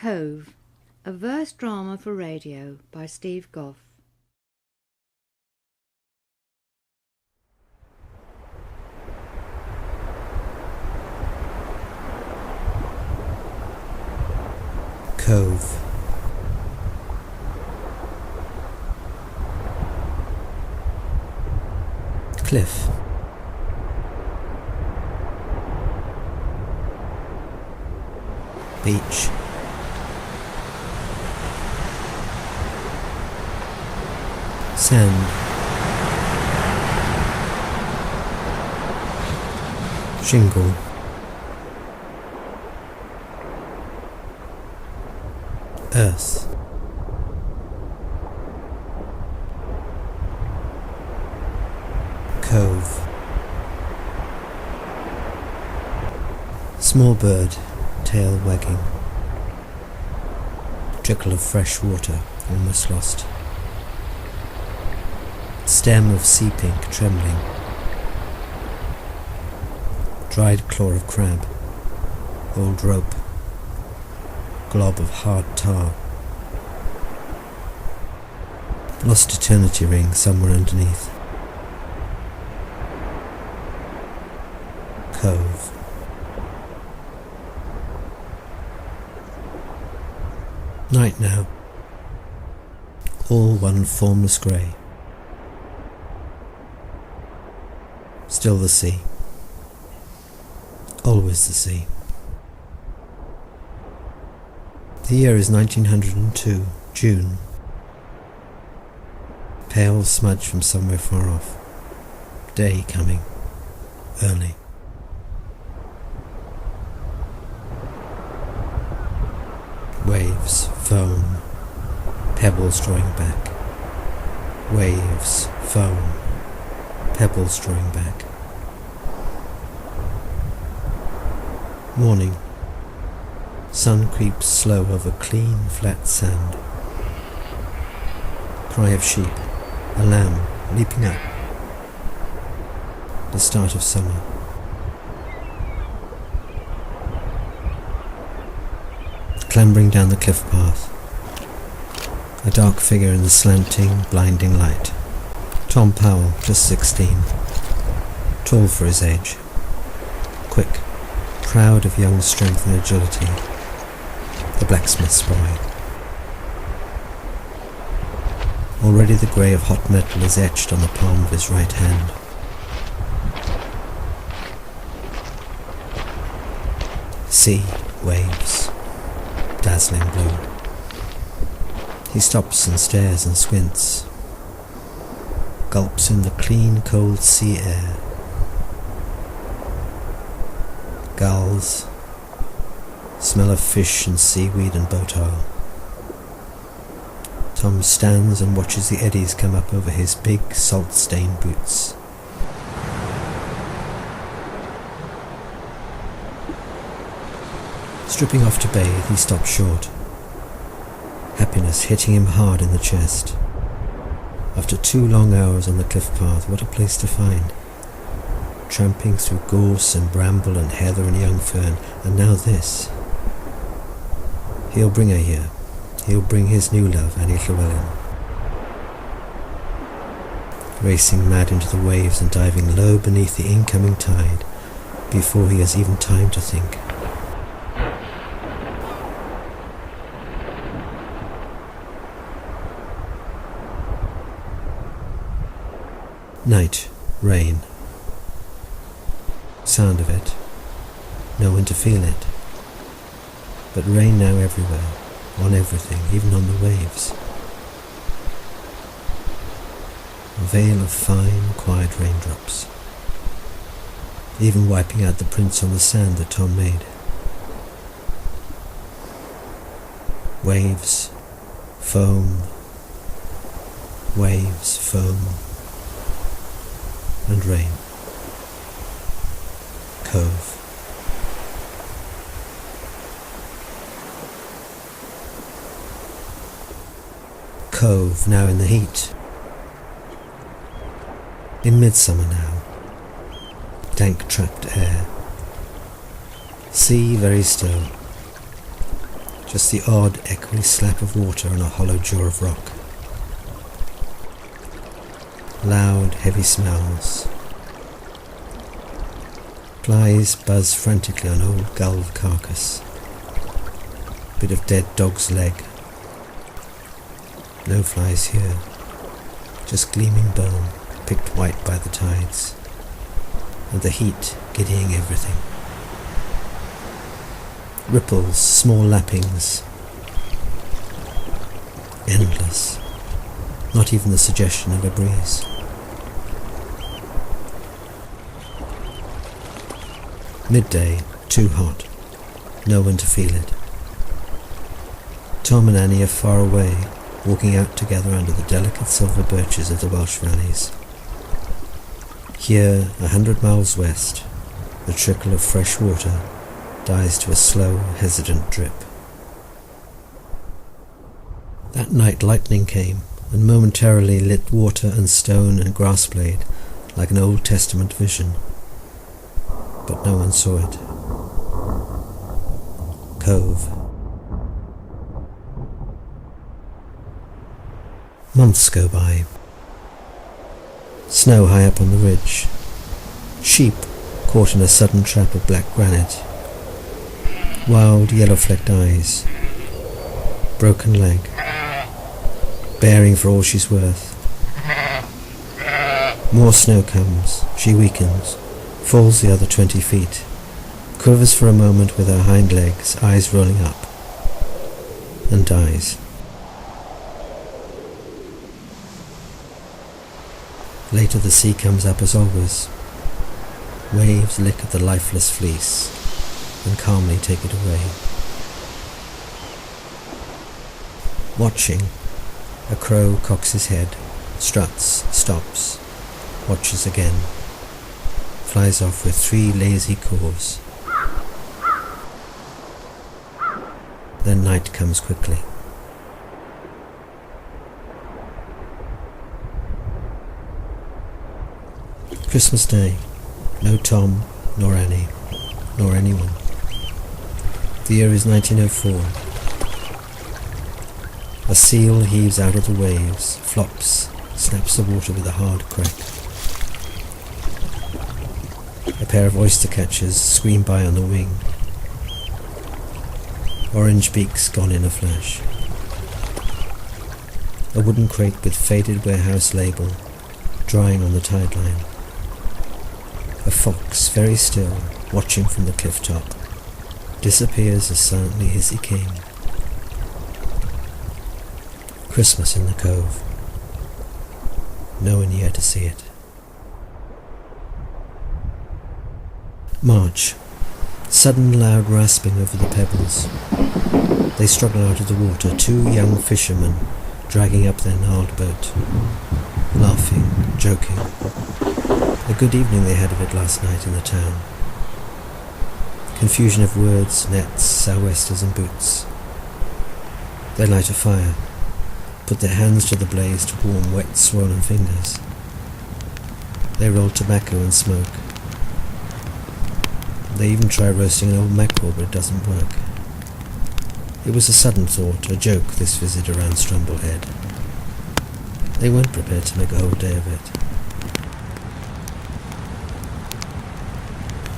COVE, a verse drama for radio by Gough. COVE. Cliff. Beach. Sand. Shingle. Earth. Cove. Small bird, tail wagging. Trickle of fresh water, almost lost. Stem of sea pink trembling. Dried claw of crab. Old rope. Glob of hard tar. Lost eternity ring somewhere underneath. Cove. Night now. All one formless grey. Still the sea. Always the sea. The year is 1902, June. Pale smudge from somewhere far off. Day coming. Early. Waves, foam, pebbles drawing back. Waves, foam, pebbles drawing back. Morning. Sun creeps slow over clean, flat sand. Cry of sheep, a lamb leaping up. The start of summer. Clambering down the cliff path. A dark figure in the slanting, blinding light. Tom Powell, just 16. Tall for his age. Quick, proud of young strength and agility. The blacksmith's boy. Already the grey of hot metal is etched on the palm of his right hand. Sea, waves, dazzling blue. He stops and stares and squints. Gulps in the clean, cold sea air. Gulls. Smell of fish and seaweed and boat oil. Tom stands and watches the eddies come up over his big, salt-stained boots. Stripping off to bathe, he stops short. Happiness hitting him hard in the chest. After 2 long hours on the cliff path, what a place to find. Tramping through gorse and bramble and heather and young fern, and now this. He'll bring her here. He'll bring his new love, Annie Llewellyn. Racing mad into the waves and diving low beneath the incoming tide, before he has even time to think. Night, rain. Sound of it. No one to feel it. But rain now everywhere, on everything, even on the waves. A veil of fine, quiet raindrops. Even wiping out the prints on the sand that Tom made. Waves, foam, waves, foam, and rain. Cove. Cove, now in the heat. In midsummer now. Dank trapped air. Sea very still. just the odd echoey slap of water on a hollow jaw of rock. Loud, heavy smells. Flies buzz frantically on old gull carcass. Bit of dead dog's leg. No flies here, just gleaming bone, picked white by the tides, and the heat giddying everything. Ripples, small lappings, endless, not even the suggestion of a breeze. Midday, too hot, no one to feel it. Tom and Annie are far away, walking out together under the delicate silver birches of the Welsh valleys. Here, 100 miles west, the trickle of fresh water dies to a slow, hesitant drip. That night lightning came and momentarily lit water and stone and grass blade like an Old Testament vision. But no one saw it. Cove. Months go by. Snow high up on the ridge. Sheep caught in a sudden trap of black granite. Wild yellow-flecked eyes. Broken leg. Bearing for all she's worth. More snow comes. She weakens. Falls the other 20 feet. Quivers for a moment with her hind legs, eyes rolling up. And dies. Later the sea comes up as always. Waves lick at the lifeless fleece and calmly take it away. Watching, a crow cocks his head, struts, stops, watches again, flies off with 3 lazy caws. Then night comes quickly. Christmas Day. No Tom, nor Annie, nor anyone. The year is 1904. A seal heaves out of the waves, flops, snaps the water with a hard crack. A pair of oyster catchers scream by on the wing. Orange beaks gone in a flash. A wooden crate with faded warehouse label, drying on the tide line. A fox, very still, watching from the cliff top, disappears as silently as he came. Christmas in the Cove. No one here to see it. March. Sudden loud rasping over the pebbles. They struggle out of the water, 2 young fishermen dragging up their gnarled boat, laughing, joking. A good evening they had of it last night in the town. Confusion of words, nets, sou'westers and boots. They light a fire, put their hands to the blaze to warm wet, swollen fingers. They roll tobacco and smoke. They even try roasting an old mackerel, but it doesn't work. It was a sudden thought, a joke, this visit around Strumblehead. They weren't prepared to make a whole day of it.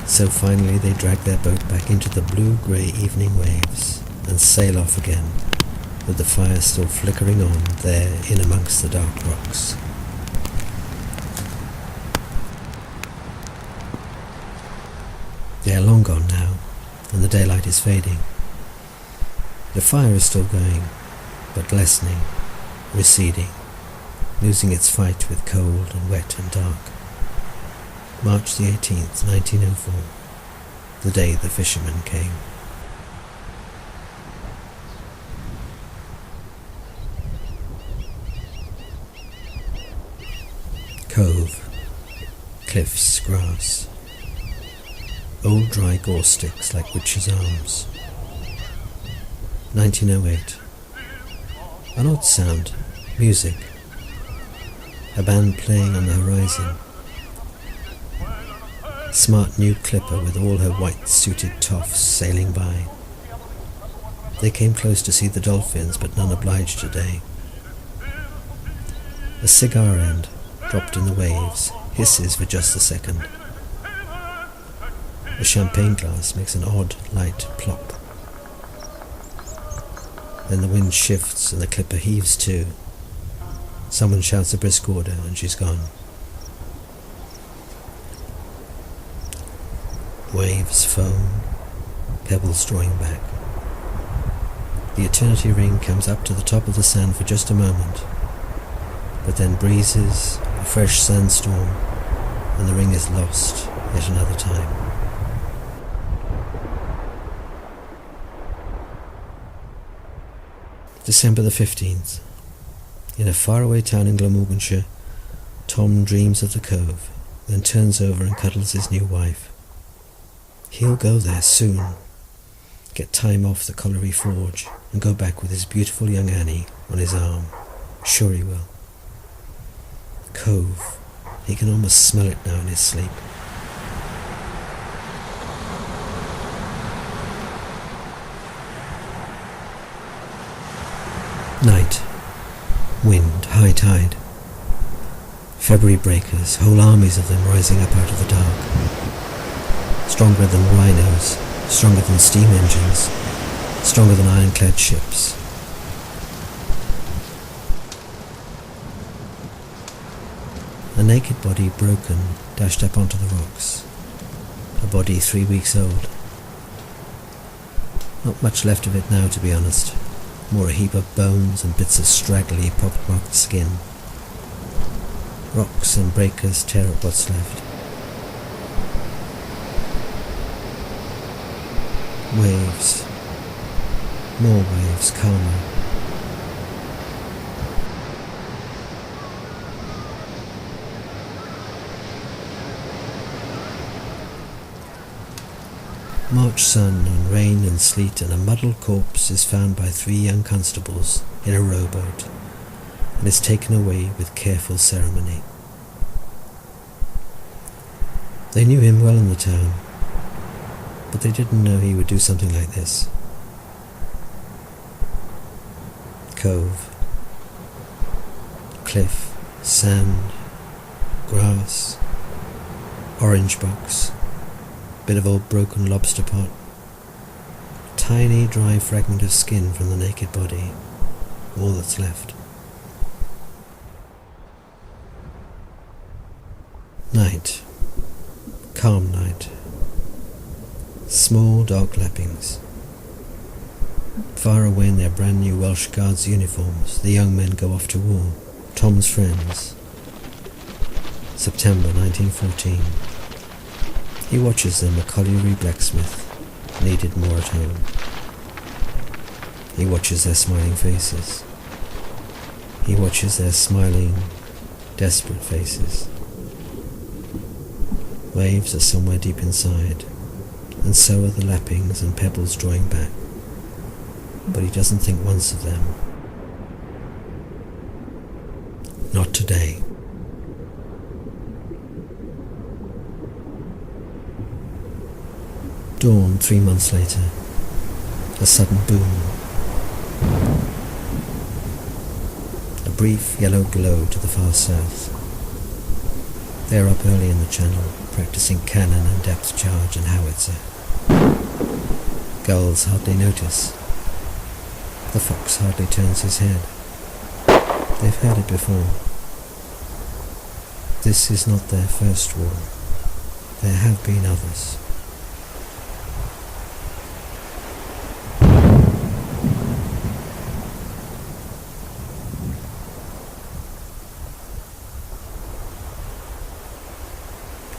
So finally they drag their boat back into the blue-grey evening waves and sail off again, with the fire still flickering on there in amongst the dark rocks. They are long gone now, and the daylight is fading. The fire is still going, but lessening, receding, losing its fight with cold and wet and dark. March the 18th, 1904, the day the fishermen came. Cove, cliffs, grass, old dry gorse sticks like witches' arms. 1908. An odd sound, music, a band playing on the horizon. Smart new clipper with all her white suited toffs sailing by. They came close to see the dolphins, but none obliged today. A cigar end, dropped in the waves, hisses for just a second. The champagne glass makes an odd, light plop. Then the wind shifts and the clipper heaves too. Someone shouts a brisk order and she's gone. Waves foam, pebbles drawing back. The eternity ring comes up to the top of the sand for just a moment, but then breezes, a fresh sandstorm, and the ring is lost yet another time. December the 15th. In a faraway town in Glamorganshire, Tom dreams of the Cove, then turns over and cuddles his new wife. He'll go there soon, get time off the colliery forge, and go back with his beautiful young Annie on his arm. Sure he will. Cove. He can almost smell it now in his sleep. Night. Wind, high tide. February breakers, whole armies of them rising up out of the dark. Stronger than rhinos, stronger than steam engines, stronger than ironclad ships. A naked body, broken, dashed up onto the rocks. A body 3 weeks old. Not much left of it now, to be honest. More a heap of bones and bits of straggly, pock-marked skin. Rocks and breakers tear up what's left. Waves. More waves, calmer. March sun and rain and sleet, and a muddled corpse is found by 3 young constables in a rowboat and is taken away with careful ceremony. They knew him well in the town, but they didn't know he would do something like this. Cove. Cliff, sand, grass, orange box, bit of old broken lobster pot, tiny dry fragment of skin from the naked body, all that's left. Night. Calm night. Small dark lappings. Far away in their brand new Welsh Guards uniforms, the young men go off to war. Tom's friends. September 1914. He watches them, a colliery blacksmith, needed more at home. He watches their smiling faces. He watches their smiling, desperate faces. Waves are somewhere deep inside, and so are the lappings and pebbles drawing back. But he doesn't think once of them. Not today. Dawn 3 months later. A sudden boom. A brief yellow glow to the far south. They are up early in the channel, practicing cannon and depth charge and howitzer. Gulls hardly notice. The fox hardly turns his head. They've heard it before. This is not their first war. There have been others.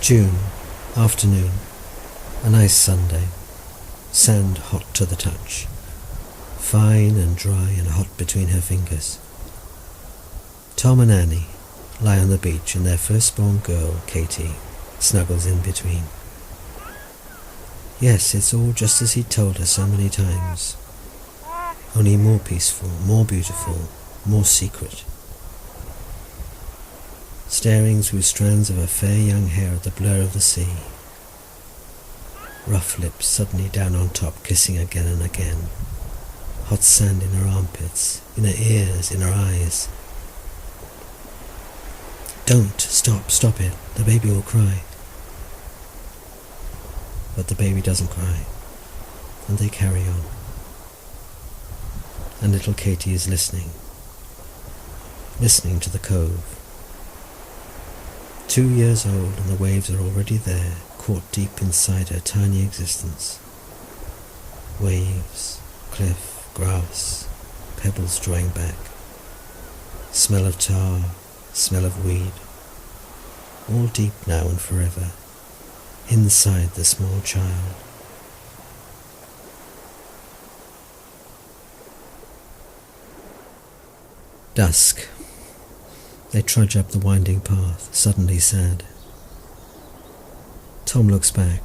June, afternoon, a nice Sunday, sand hot to the touch, fine and dry and hot between her fingers. Tom and Annie lie on the beach and their firstborn girl, Katie, snuggles in between. Yes, it's all just as he told her so many times, only more peaceful, more beautiful, more secret. Staring through strands of her fair young hair at the blur of the sea. Rough lips suddenly down on top, kissing again and again. hot sand in her armpits, in her ears, in her eyes. Don't, stop it, the baby will cry. But the baby doesn't cry, and they carry on. And little Katie is listening to the cove. 2 years old, and the waves are already there, caught deep inside her tiny existence. Waves, cliff, grass, pebbles drawing back, smell of tar, smell of weed, all deep now and forever, inside the small child. Dusk. They trudge up the winding path, suddenly sad. Tom looks back.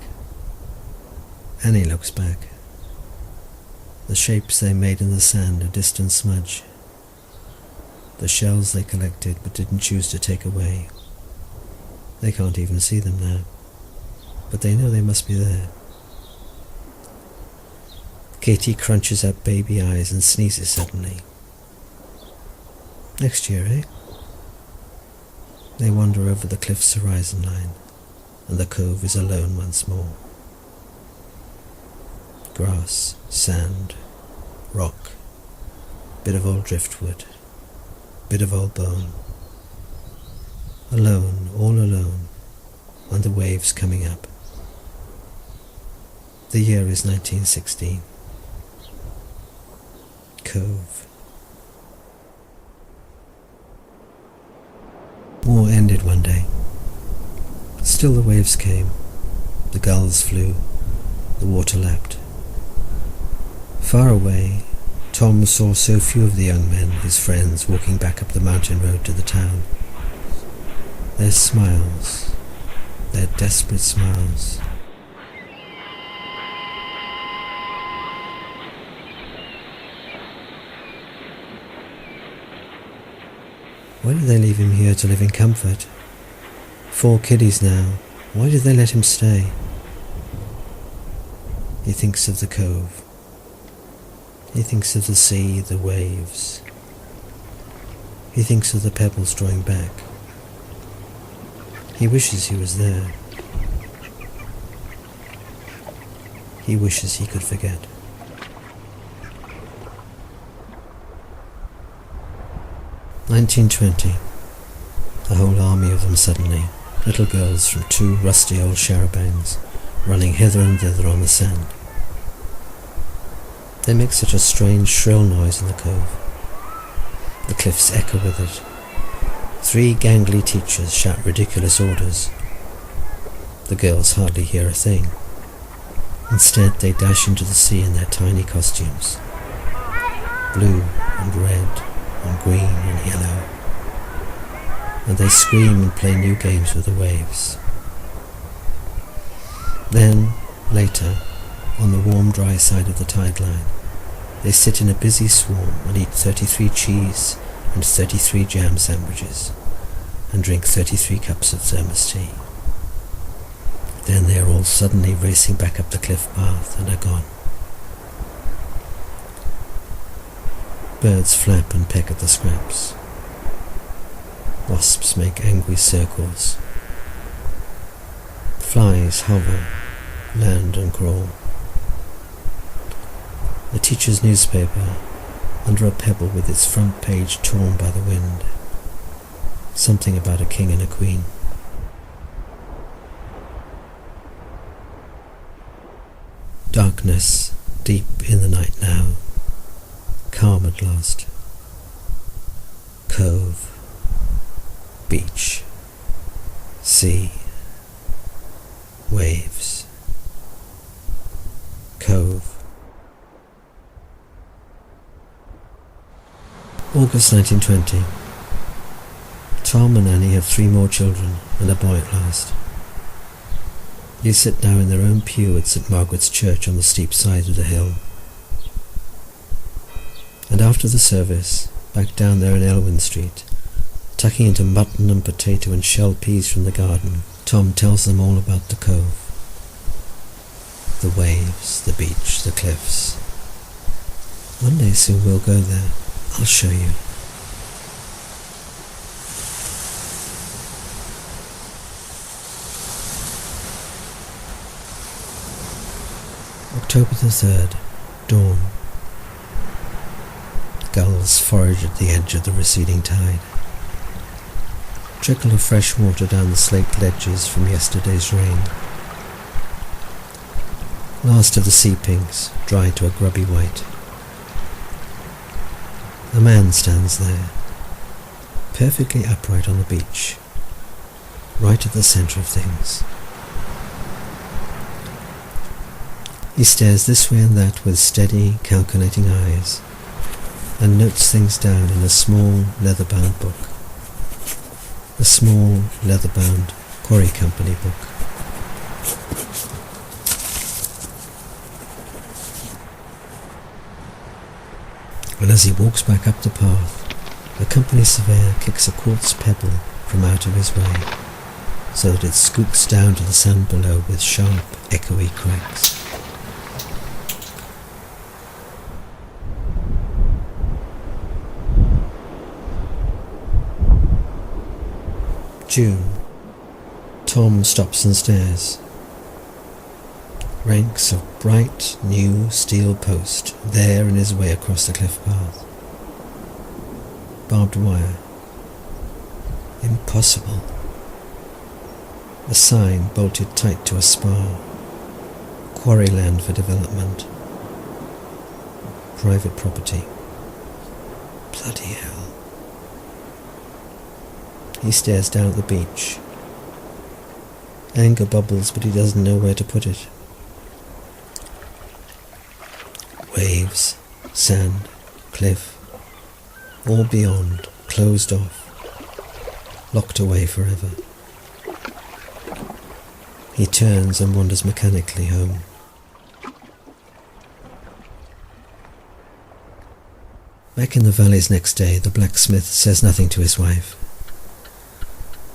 Annie looks back. The shapes they made in the sand, a distant smudge. The shells they collected but didn't choose to take away. They can't even see them now, but they know they must be there. Katie crunches up baby eyes and sneezes suddenly. Next year, eh? They wander over the cliff's horizon line, and the cove is alone once more. Grass, sand, rock, bit of old driftwood, bit of old bone. Alone, all alone, and the waves coming up. The year is 1916. Cove. War ended one day. Still the waves came, the gulls flew, the water lapped. Far away, Tom saw so few of the young men, his friends, walking back up the mountain road to the town. Their smiles, their desperate smiles. Why did they leave him here to live in comfort? 4 kiddies now. Why did they let him stay? He thinks of the cove. He thinks of the sea, the waves. He thinks of the pebbles drawing back. He wishes he was there. He wishes he could forget. "1920. A whole army of them suddenly, little girls from 2 rusty old charabancs, running hither and thither on the sand. They make such a strange, shrill noise in the cove. The cliffs echo with it. 3 gangly teachers shout ridiculous orders. The girls hardly hear a thing. Instead, they dash into the sea in their tiny costumes. Blue and red and green and yellow. And they scream and play new games with the waves. Then, later, on the warm, dry side of the tide line, they sit in a busy swarm and eat 33 cheese and 33 jam sandwiches and drink 33 cups of thermos tea. Then they are all suddenly racing back up the cliff path and are gone. Birds flap and peck at the scraps. Wasps make angry circles. Flies hover, land and crawl. The teacher's newspaper, under a pebble with its front page torn by the wind. Something about a king and a queen. Darkness, deep in the night now. Calm at last. Cove. Beach. Sea. Waves. Cove. August 1920. Tom and Annie have 3 more children and a boy at last. They sit now in their own pew at St. Margaret's Church on the steep side of the hill. And after the service, back down there in Elwyn Street, tucking into mutton and potato and shelled peas from the garden, Tom tells them all about the cove. The waves, the beach, the cliffs. One day soon we'll go there. I'll show you. October the 3rd, dawn. Gulls forage at the edge of the receding tide. Trickle of fresh water down the slaked ledges from yesterday's rain. Last of the sea pinks, dried to a grubby white. A man stands there, perfectly upright on the beach, right at the centre of things. He stares this way and that with steady, calculating eyes, and notes things down in a small, leather-bound book. A small, leather-bound Quarry Company book. And as he walks back up the path, the company surveyor kicks a quartz pebble from out of his way, so that it scoots down to the sand below with sharp, echoey cracks. June. Tom stops and stares. Ranks of bright, new steel post there in his way across the cliff path. Barbed wire. Impossible. A sign bolted tight to a spar. Quarry land for development. Private property. Bloody hell. He stares down at the beach. Anger bubbles, but he doesn't know where to put it. Waves, sand, cliff, all beyond, closed off, locked away forever. He turns and wanders mechanically home. Back in the valleys next day, the blacksmith says nothing to his wife.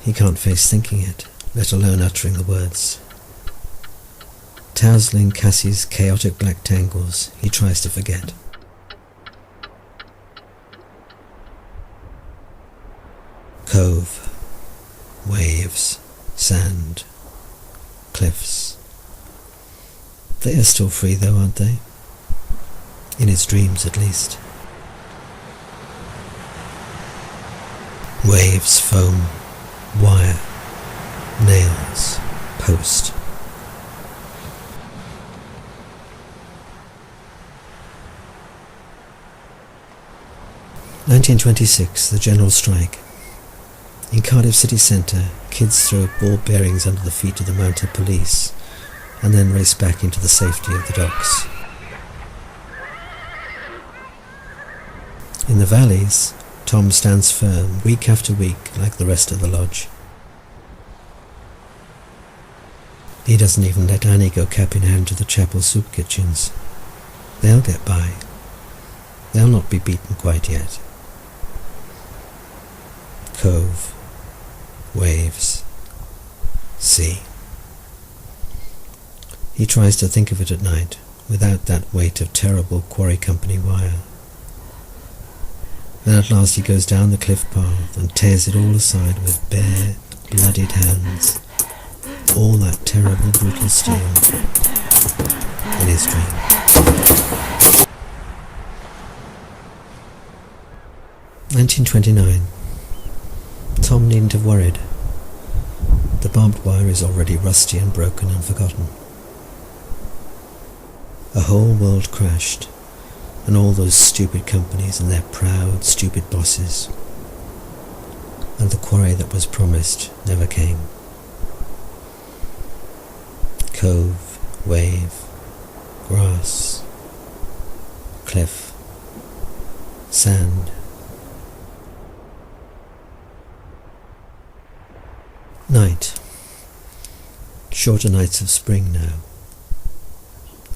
He can't face thinking it, let alone uttering the words. Tousling Cassie's chaotic black tangles, he tries to forget. Cove, waves, sand, cliffs. They are still free though, aren't they? In his dreams at least. Waves, foam, wire, nails, post. (1926), the general strike. In Cardiff city centre, kids throw ball bearings under the feet of the mounted police and then race back into the safety of the docks. In the valleys, Tom stands firm, week after week, like the rest of the lodge. He doesn't even let Annie go cap in hand to the chapel soup kitchens. They'll get by. They'll not be beaten quite yet. Cove, waves, sea. He tries to think of it at night, without that weight of terrible Quarry Company wire. Then at last he goes down the cliff path and tears it all aside with bare, bloodied hands. All that terrible, brutal steel in his dream. 1929. Tom needn't have worried. The barbed wire is already rusty and broken and forgotten. A whole world crashed, and all those stupid companies and their proud, stupid bosses. And the quarry that was promised never came. Cove, wave, grass, cliff, sand. Night. Shorter nights of spring now.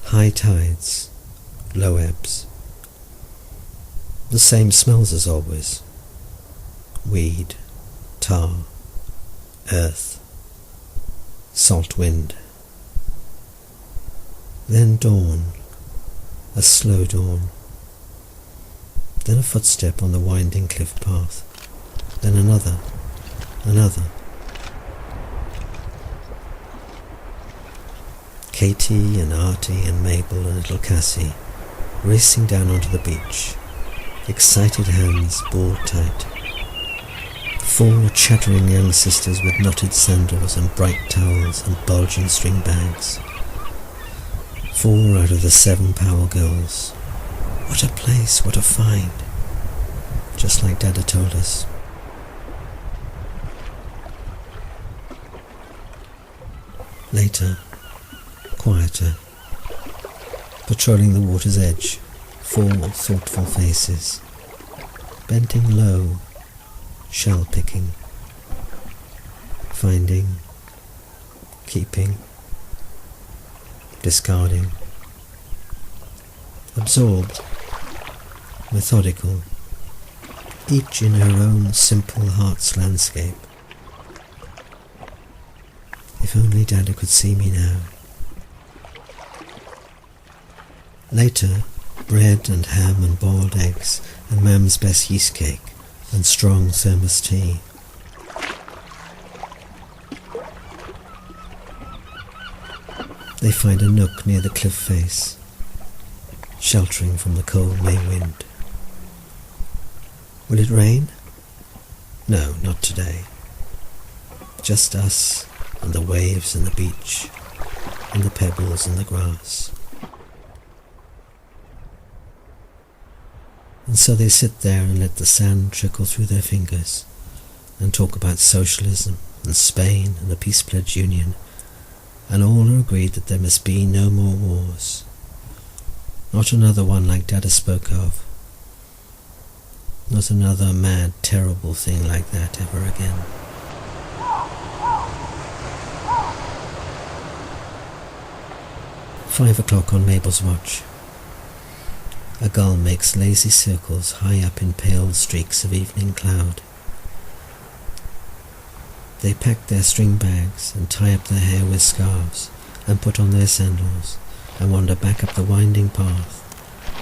High tides, low ebbs. The same smells as always. Weed, tar, earth, salt wind. Then dawn, a slow dawn, Then a footstep on the winding cliff path. Then another. Katie and Artie and Mabel and little Cassie racing down onto the beach, excited hands balled tight. 4 chattering young sisters with knotted sandals and bright towels and bulging string bags. 4 out of the 7 Powell girls. What a place, what a find. Just like Dad had told us. Later, quieter, patrolling the water's edge, 4 thoughtful faces, bending low, shell picking, finding, keeping, discarding, absorbed, methodical, each in her own simple heart's landscape. If only Daddy could see me now. Later, bread and ham and boiled eggs and Mam's best yeast cake and strong thermos tea. They find a nook near the cliff face, sheltering from the cold May wind. Will it rain? No, not today. Just us and the waves and the beach and the pebbles and the grass. And so they sit there and let the sand trickle through their fingers and talk about socialism and Spain and the Peace Pledge Union, and all are agreed that there must be no more wars. Not another one like Dada spoke of. Not another mad, terrible thing like that ever again. "5 o'clock on Mabel's watch. A gull makes lazy circles high up in pale streaks of evening cloud. They pack their string bags and tie up their hair with scarves and put on their sandals and wander back up the winding path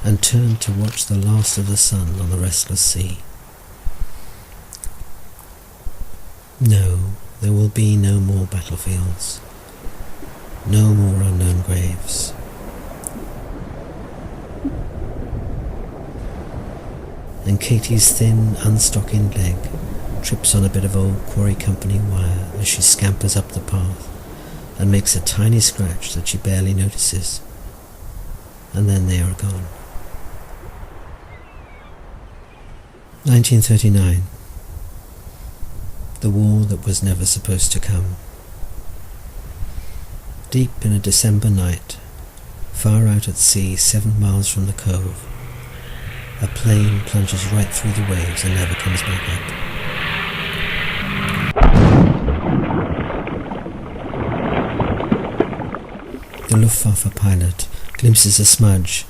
and turn to watch the last of the sun on the restless sea. No, there will be no more battlefields, no more unknown graves. And Katie's thin, unstockinged leg trips on a bit of old Quarry Company wire as she scampers up the path and makes a tiny scratch that she barely notices. And then they are gone. 1939. The war that was never supposed to come. Deep in a December night, far out at sea 7 miles from the cove, a plane plunges right through the waves and never comes back up. The Luftwaffe pilot glimpses a smudge,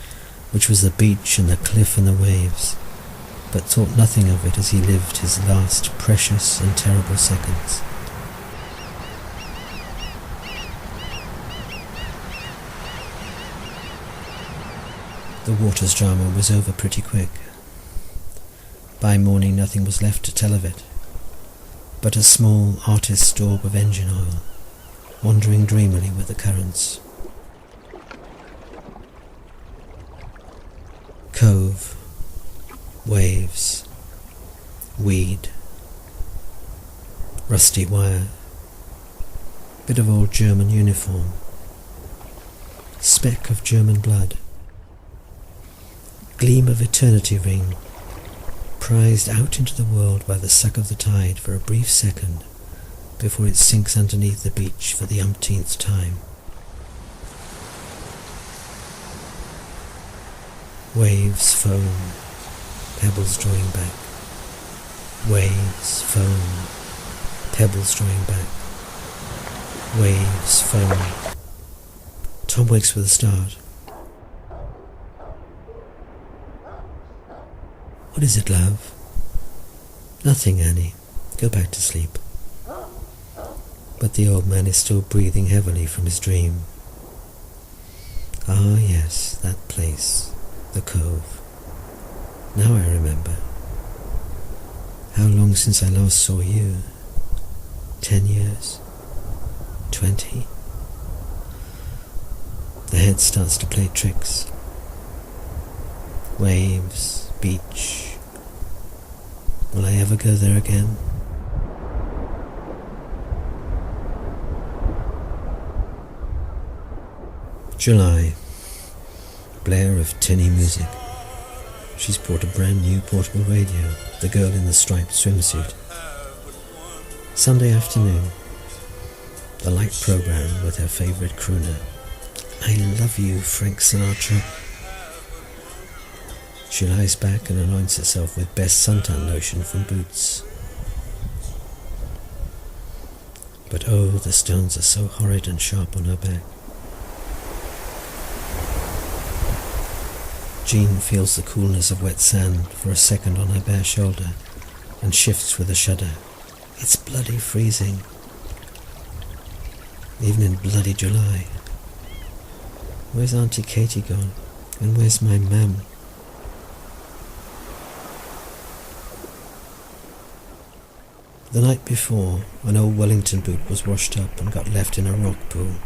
which was the beach and the cliff and the waves, but thought nothing of it as he lived his last precious and terrible seconds. The waters drama was over pretty quick. By morning nothing was left to tell of it, but a small artist's daub of engine oil, wandering dreamily with the currents. Cove, waves, weed, rusty wire, bit of old German uniform, speck of German blood, gleam of eternity ring, prized out into the world by the suck of the tide for a brief second before it sinks underneath the beach for the umpteenth time. Waves foam, pebbles drawing back. Waves foam, pebbles drawing back. Waves foam. Tom wakes with a start. What is it, love? Nothing, Annie. Go back to sleep. But the old man is still breathing heavily from his dream. Ah, yes, that place, the Cove. Now I remember. How long since I last saw you? 10 years? 20? The head starts to play tricks. Waves, beach. Will I ever go there again? July. Blare of tinny music. She's brought a brand new portable radio, the girl in the striped swimsuit. Sunday afternoon. The light program with her favourite crooner. I love you, Frank Sinatra. She lies back and anoints herself with best suntan lotion from Boots. But oh, the stones are so horrid and sharp on her back. Jean feels the coolness of wet sand for a second on her bare shoulder and shifts with a shudder. It's bloody freezing. Even in bloody July. Where's Auntie Katie gone? And where's my mam? The night before, an old Wellington boot was washed up and got left in a rock pool,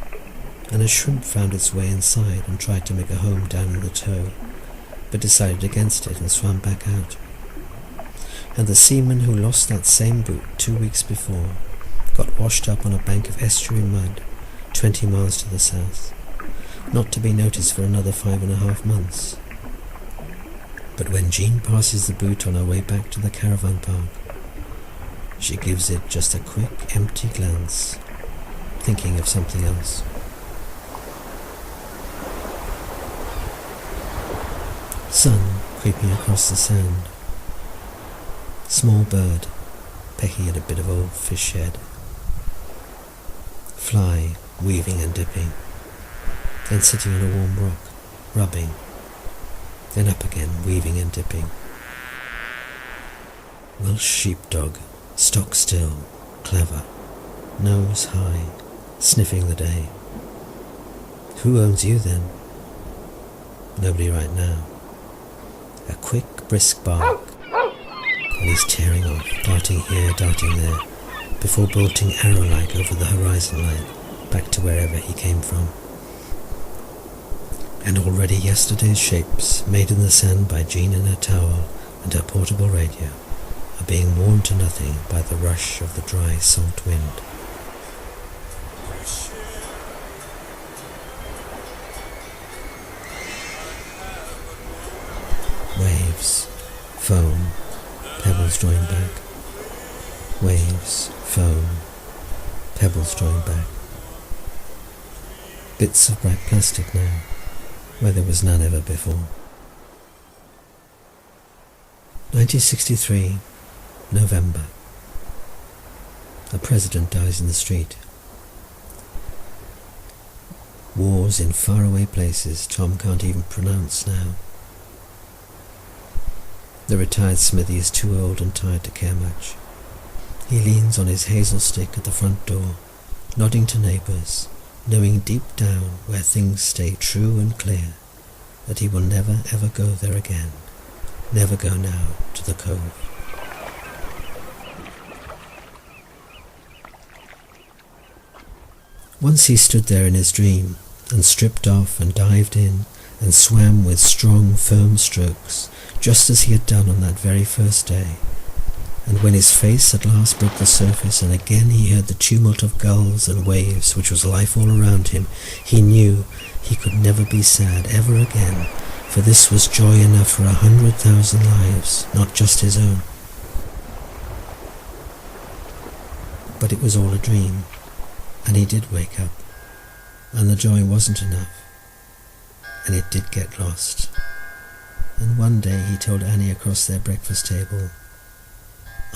and a shrimp found its way inside and tried to make a home down in the toe, but decided against it and swam back out. And the seaman who lost that same boot 2 weeks before got washed up on a bank of estuary mud 20 miles to the south, not to be noticed for another 5.5 months. But when Jean passes the boot on her way back to the caravan park, she gives it just a quick, empty glance, thinking of something else. Sun creeping across the sand. Small bird pecking at a bit of old fish shed. Fly weaving and dipping, then sitting on a warm rock, rubbing, then up again, weaving and dipping. Welsh sheepdog, stock still, clever, nose high, sniffing the day. Who owns you then? Nobody right now. A quick, brisk bark, and he's tearing off, darting here, darting there, before bolting arrow-like over the horizon line, back to wherever he came from. And already yesterday's shapes, made in the sand by Jean in her towel and her portable radio, are being worn to nothing by the rush of the dry, salt wind. Waves, foam, pebbles drawing back. Waves, foam, pebbles drawing back. Bits of black plastic now, where there was none ever before. 1963, November. A president dies in the street. Wars in faraway places Tom can't even pronounce now. The retired smithy is too old and tired to care much. He leans on his hazel stick at the front door, nodding to neighbours, knowing deep down where things stay true and clear that he will never ever go there again, never go now to the Cove. Once he stood there in his dream and stripped off and dived in and swam with strong, firm strokes, just as he had done on that very first day. And when his face at last broke the surface and again he heard the tumult of gulls and waves, which was life all around him, he knew he could never be sad ever again, for this was joy enough for 100,000 lives, not just his own. But it was all a dream, and he did wake up, and the joy wasn't enough, and it did get lost. And one day he told Annie across their breakfast table,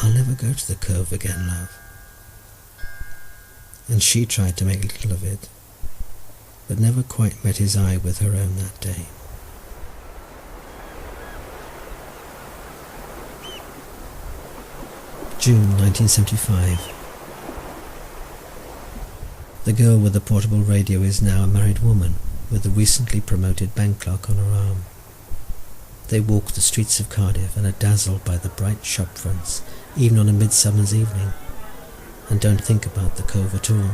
"I'll never go to the Cove again, love." And she tried to make little of it, but never quite met his eye with her own that day. June 1975. The girl with the portable radio is now a married woman with a recently promoted bank clerk on her arm. They walk the streets of Cardiff and are dazzled by the bright shop fronts, even on a midsummer's evening, and don't think about the Cove at all.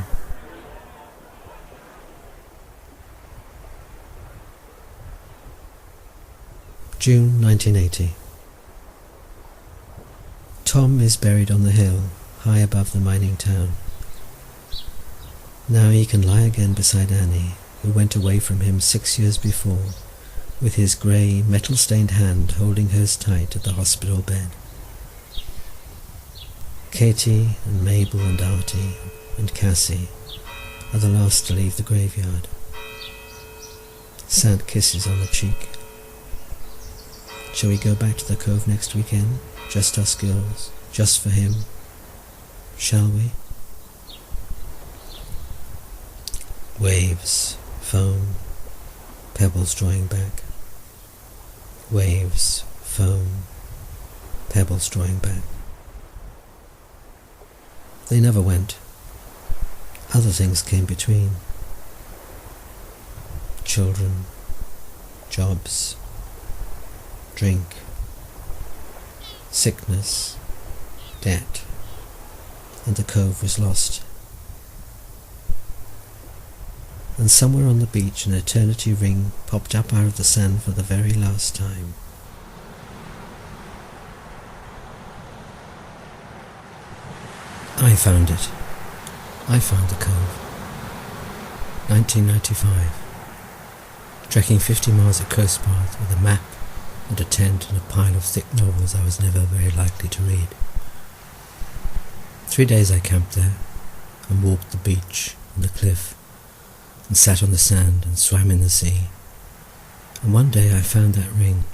June 1980. Tom is buried on the hill, high above the mining town. Now he can lie again beside Annie, who went away from him 6 years before, with his grey, metal-stained hand holding hers tight at the hospital bed. Katie and Mabel and Artie and Cassie are the last to leave the graveyard. Sad kisses on the cheek. Shall we go back to the Cove next weekend? Just us girls, just for him. Shall we? Waves, foam, pebbles drawing back. Waves, foam, pebbles drawing back. They never went. Other things came between. Children, jobs, drink, sickness, debt, and the Cove was lost. And somewhere on the beach an eternity ring popped up out of the sand for the very last time. I found it. I found the Cove. 1995. Trekking 50 miles of coast path with a map and a tent and a pile of thick novels I was never very likely to read. 3 days I camped there and walked the beach and the cliff and sat on the sand and swam in the sea. And one day I found that ring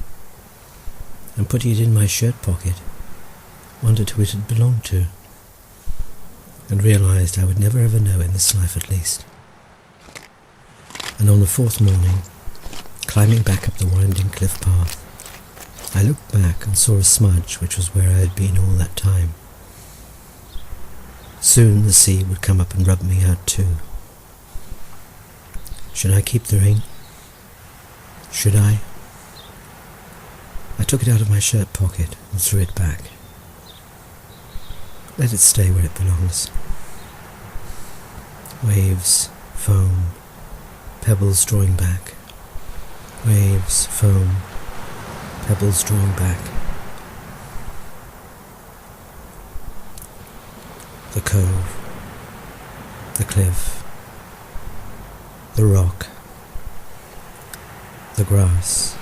and putting it in my shirt pocket, wondered who it had belonged to, and realised I would never ever know in this life at least. And on the fourth morning, climbing back up the winding cliff path, I looked back and saw a smudge which was where I had been all that time. Soon the sea would come up and rub me out too. Should I keep the ring? Should I? I took it out of my shirt pocket and threw it back. Let it stay where it belongs. Waves, foam, pebbles drawing back. Waves, foam, pebbles drawing back. The Cove, the cliff, the rock, the grass,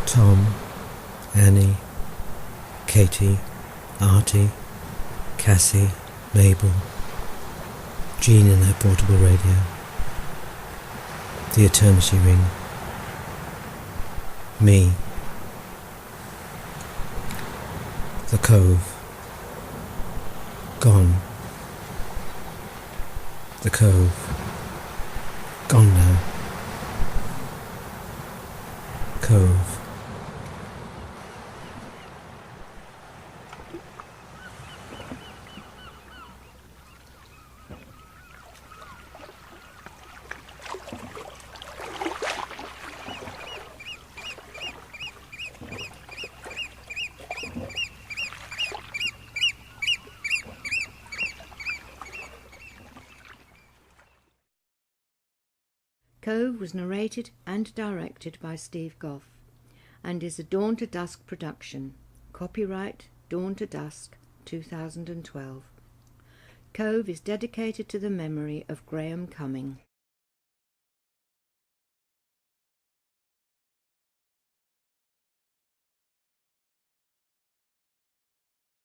Tom, Annie, Katie, Artie, Cassie, Mabel, Jean in her portable radio, the eternity ring, me, the Cove, gone, the Cove, gone now, Cove. Cove was narrated and directed by Steve Gough and is a Dawn to Dusk production. Copyright Dawn to Dusk 2012. Cove is dedicated to the memory of Graham Cumming.